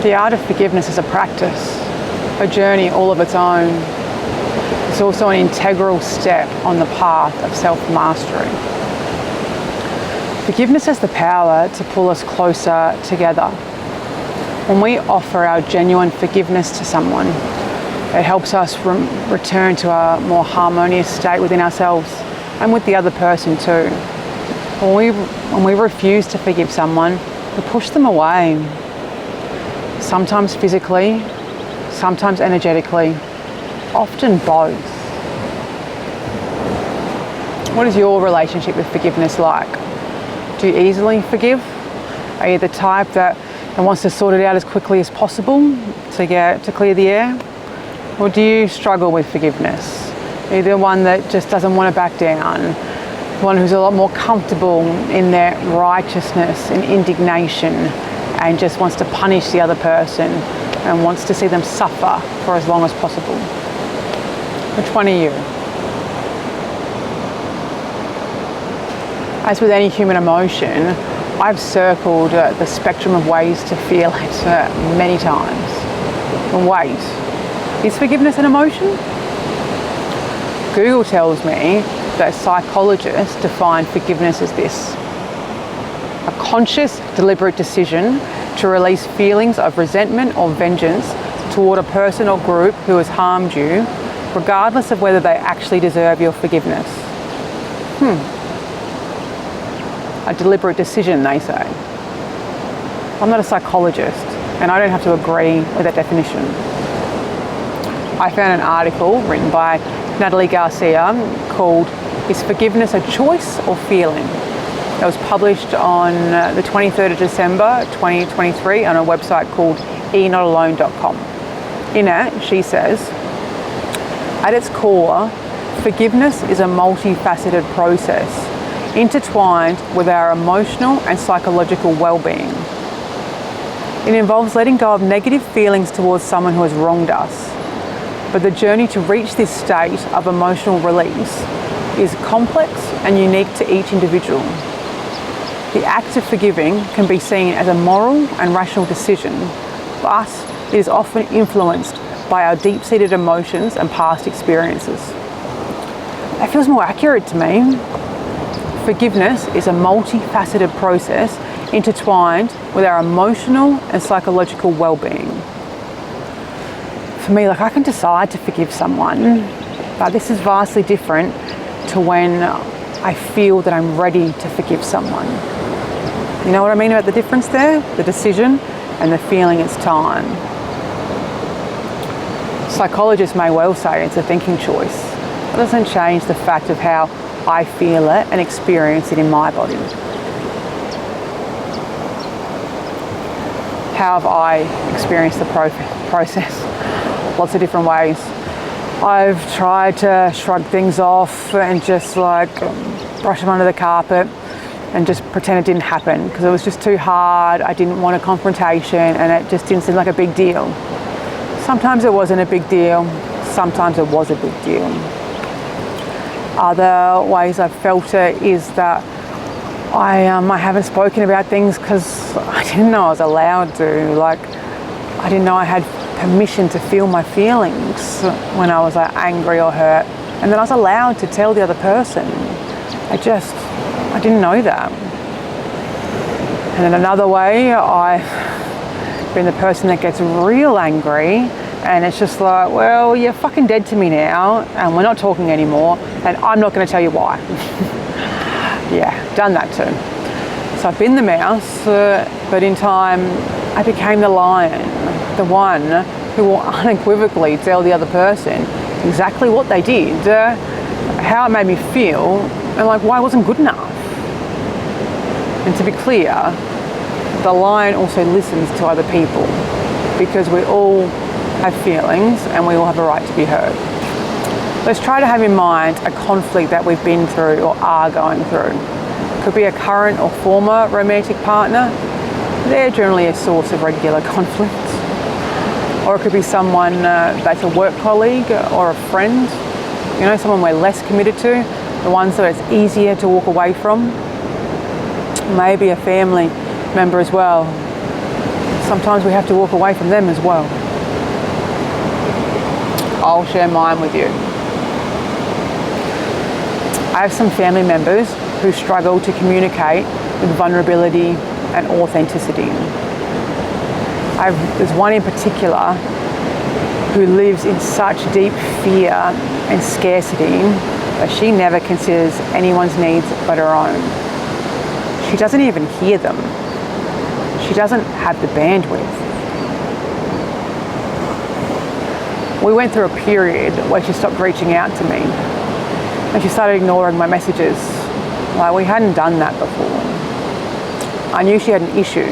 The art of forgiveness is a practice, a journey all of its own. It's also an integral step on the path of self-mastery. Forgiveness has the power to pull us closer together. When we offer our genuine forgiveness to someone, it helps us return to a more harmonious state within ourselves and with the other person too. When we refuse to forgive someone, we push them away. Sometimes physically, sometimes energetically, often both. What is your relationship with forgiveness like? Do you easily forgive? Are you the type that wants to sort it out as quickly as possible to clear the air? Or do you struggle with forgiveness? Are you the one that just doesn't want to back down? One who's a lot more comfortable in their righteousness and indignation and just wants to punish the other person and wants to see them suffer for as long as possible? Which one are you? As with any human emotion, I've circled the spectrum of ways to feel it many times. And wait, is forgiveness an emotion? Google tells me that psychologists define forgiveness as this: a conscious, deliberate decision to release feelings of resentment or vengeance toward a person or group who has harmed you, regardless of whether they actually deserve your forgiveness. A deliberate decision, they say. I'm not a psychologist, and I don't have to agree with that definition. I found an article written by Natalie Garcia called "Is Forgiveness a Choice or Feeling?" It was published on the 23rd of December 2023 on a website called ennotalone.com. In it, she says, at its core, forgiveness is a multifaceted process intertwined with our emotional and psychological well-being. It involves letting go of negative feelings towards someone who has wronged us. But the journey to reach this state of emotional release is complex and unique to each individual. The act of forgiving can be seen as a moral and rational decision, but it is often influenced by our deep-seated emotions and past experiences. That feels more accurate to me. Forgiveness is a multifaceted process intertwined with our emotional and psychological well-being. For me, I can decide to forgive someone, but this is vastly different to when I feel that I'm ready to forgive someone. You know what I mean about the difference there? The decision and the feeling it's time. Psychologists may well say it's a thinking choice. It doesn't change the fact of how I feel it and experience it in my body. How have I experienced the process? Lots of different ways. I've tried to shrug things off and just brush them under the carpet and just pretend it didn't happen because it was just too hard. I didn't want a confrontation and it just didn't seem like a big deal. Sometimes it wasn't a big deal. Sometimes it was a big deal. Other ways I've felt it is that I haven't spoken about things because I didn't know I was allowed to. I didn't know I had permission to feel my feelings when I was angry or hurt, and then I was allowed to tell the other person. I didn't know that. And then another way, I've been the person that gets real angry, and it's just well, you're fucking dead to me now, and we're not talking anymore, and I'm not going to tell you why. Yeah, done that too. So I've been the mouse, but in time, I became the lion, the one who will unequivocally tell the other person exactly what they did, how it made me feel, and why it wasn't good enough. And to be clear, the lion also listens to other people because we all have feelings and we all have a right to be heard. Let's try to have in mind a conflict that we've been through or are going through. Could be a current or former romantic partner. They're generally a source of regular conflict. Or it could be someone that's a work colleague or a friend, someone we're less committed to, the ones that it's easier to walk away from. Maybe a family member as well. sometimes we have to walk away from them as well. I'll share mine with you. I have some family members who struggle to communicate with vulnerability and authenticity. There's one in particular who lives in such deep fear and scarcity that she never considers anyone's needs but her own. She doesn't even hear them. She doesn't have the bandwidth. We went through a period where she stopped reaching out to me and she started ignoring my messages. Like, we hadn't done that before. I knew she had an issue,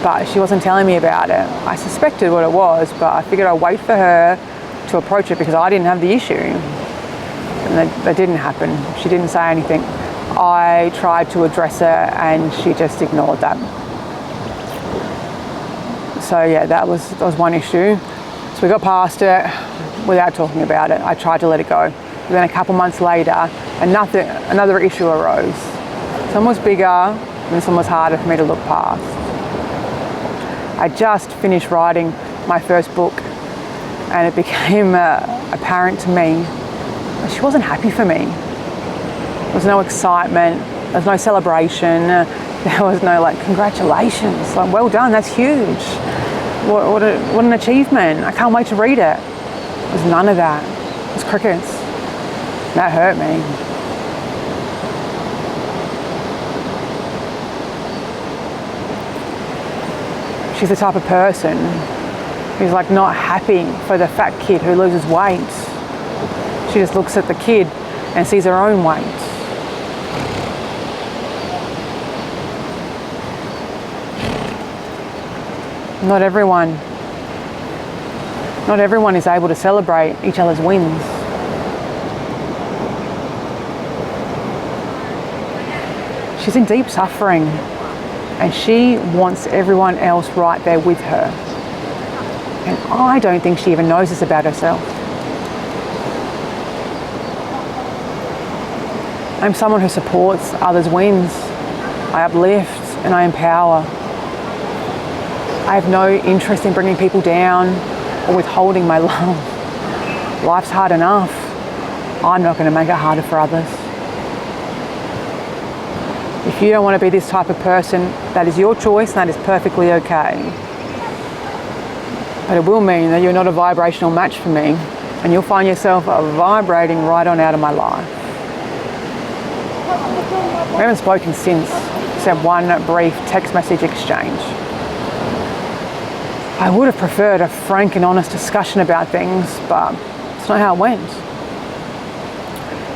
but she wasn't telling me about it. I suspected what it was, but I figured I'd wait for her to approach it because I didn't have the issue. And that didn't happen. She didn't say anything. I tried to address her and she just ignored that. So yeah, that was one issue. So we got past it without talking about it. I tried to let it go. But then a couple months later, another issue arose. This one was bigger and this one was harder for me to look past. I just finished writing my first book and it became apparent to me that she wasn't happy for me. There was no excitement, there was no celebration, there was no like, congratulations, like, well done, that's huge. What an achievement, I can't wait to read it. There was none of that, it was crickets. That hurt me. She's the type of person who's like not happy for the fat kid who loses weight. She just looks at the kid and sees her own weight. Not everyone is able to celebrate each other's wins. She's in deep suffering and she wants everyone else right there with her. And I don't think she even knows this about herself. I'm someone who supports others' wins. I uplift and I empower. I have no interest in bringing people down or withholding my love. Life's hard enough. I'm not going to make it harder for others. If you don't want to be this type of person, that is your choice and that is perfectly okay. But it will mean that you're not a vibrational match for me and you'll find yourself vibrating right on out of my life. We haven't spoken since, except one brief text message exchange. I would have preferred a frank and honest discussion about things, but it's not how it went.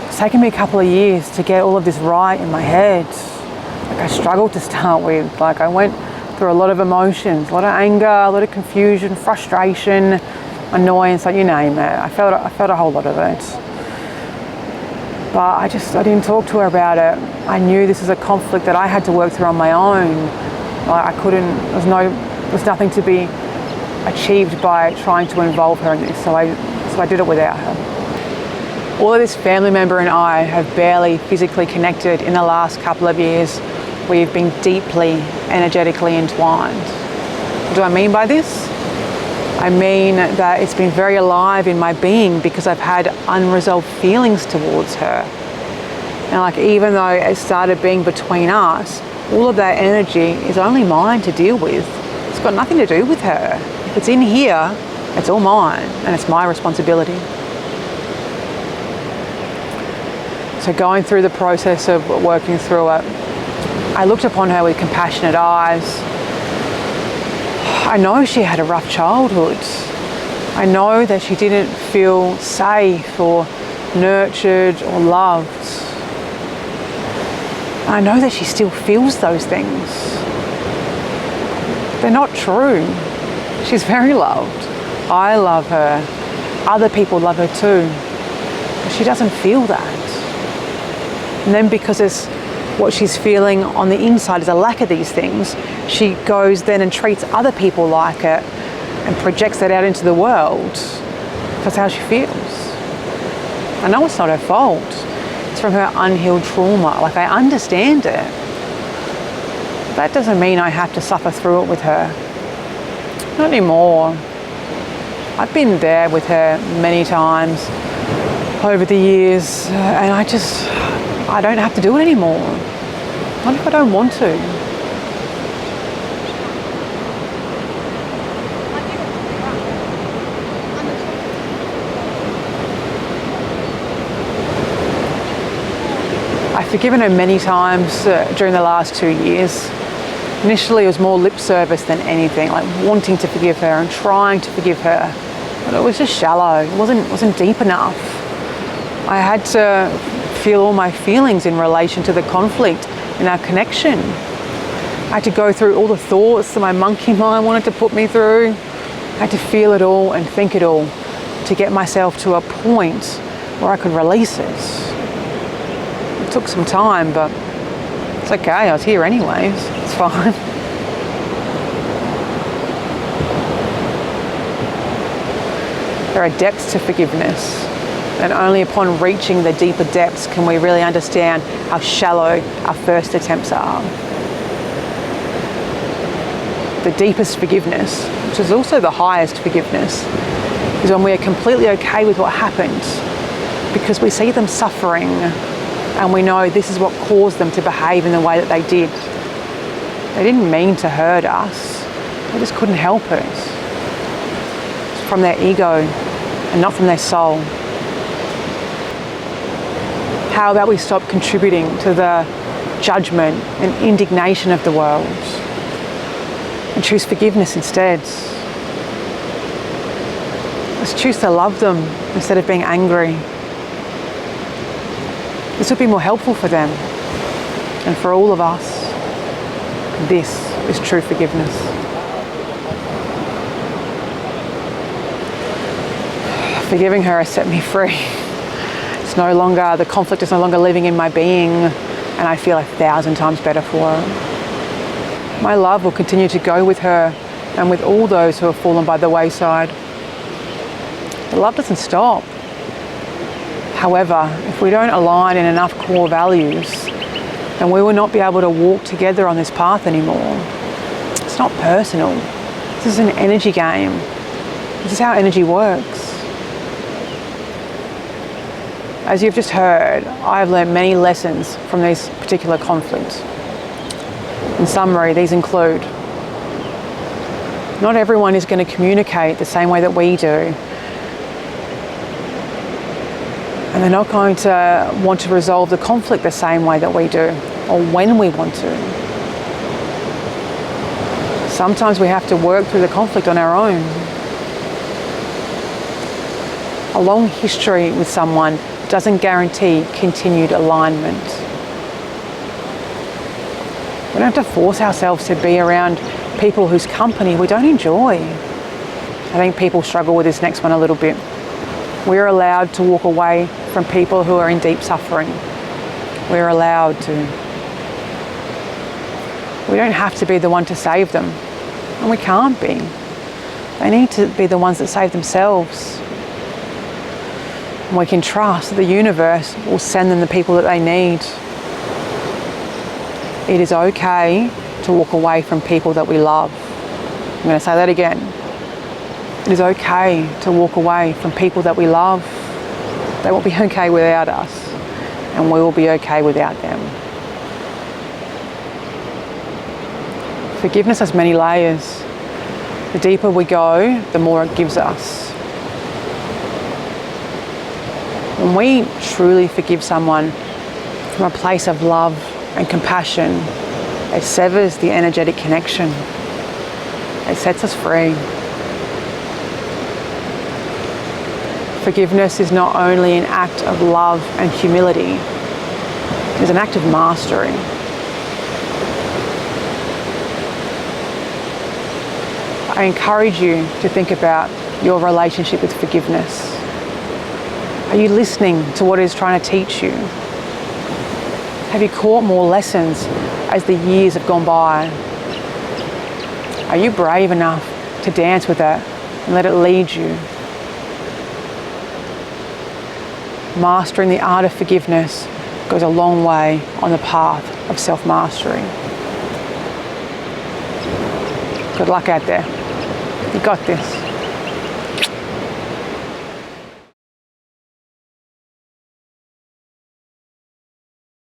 It's taken me a couple of years to get all of this right in my head. Like, I struggled to start with. Like, I went through a lot of emotions, a lot of anger, a lot of confusion, frustration, annoyance, like you name it. I felt a whole lot of it. But I didn't talk to her about it. I knew this was a conflict that I had to work through on my own. Like, I couldn't, there's nothing to be achieved by trying to involve her in this, so I did it without her. All of this family member and I have barely physically connected in the last couple of years. We've been deeply energetically entwined. What do I mean by this? I mean that it's been very alive in my being because I've had unresolved feelings towards her. And like, even though it started being between us, all of that energy is only mine to deal with. It's got nothing to do with her. If it's in here, it's all mine and it's my responsibility. So going through the process of working through it, I looked upon her with compassionate eyes. I know she had a rough childhood. I know that she didn't feel safe or nurtured or loved. I know that she still feels those things. They're not true. She's very loved. I love her. Other people love her too. But she doesn't feel that. And then because it's what she's feeling on the inside is a lack of these things, she goes then and treats other people like it and projects that out into the world. That's how she feels. I know it's not her fault. It's from her unhealed trauma. Like, I understand it. That doesn't mean I have to suffer through it with her. Not anymore. I've been there with her many times over the years, and I don't have to do it anymore. Not if I don't want to. I've forgiven her many times during the last 2 years. Initially, it was more lip service than anything, like wanting to forgive her and trying to forgive her. But it was just shallow. It wasn't deep enough. I had to feel all my feelings in relation to the conflict in our connection. I had to go through all the thoughts that my monkey mind wanted to put me through. I had to feel it all and think it all to get myself to a point where I could release it. It took some time, but it's okay. I was here anyways. It's fine. There are depths to forgiveness, and only upon reaching the deeper depths can we really understand how shallow our first attempts are. The deepest forgiveness, which is also the highest forgiveness, is when we are completely okay with what happened because we see them suffering and we know this is what caused them to behave in the way that they did. They didn't mean to hurt us, they just couldn't help it. It's from their ego and not from their soul. How about we stop contributing to the judgment and indignation of the world and choose forgiveness instead? Let's choose to love them instead of being angry. This would be more helpful for them and for all of us. This is true forgiveness. Forgiving her has set me free. It's no longer, the conflict is no longer living in my being, and I feel 1,000 times better for her. My love will continue to go with her and with all those who have fallen by the wayside. The love doesn't stop. However, if we don't align in enough core values, then we will not be able to walk together on this path anymore. It's not personal. This is an energy game. This is how energy works. As you've just heard, I have learned many lessons from these particular conflicts. In summary, these include: not everyone is going to communicate the same way that we do. And they're not going to want to resolve the conflict the same way that we do, or when we want to. Sometimes we have to work through the conflict on our own. A long history with someone doesn't guarantee continued alignment. We don't have to force ourselves to be around people whose company we don't enjoy. I think people struggle with this next one a little bit. We're allowed to walk away from people who are in deep suffering. We're allowed to. We don't have to be the one to save them, and we can't be. They need to be the ones that save themselves. And we can trust that the universe will send them the people that they need. It is okay to walk away from people that we love. I'm going to say that again. It is okay to walk away from people that we love. They won't be okay without us, and we will be okay without them. Forgiveness has many layers. The deeper we go, the more it gives us. When we truly forgive someone from a place of love and compassion, it severs the energetic connection. It sets us free. Forgiveness is not only an act of love and humility, it is an act of mastery. I encourage you to think about your relationship with forgiveness. Are you listening to what it is trying to teach you? Have you caught more lessons as the years have gone by? Are you brave enough to dance with it and let it lead you? Mastering the art of forgiveness goes a long way on the path of self-mastery. Good luck out there. You got this.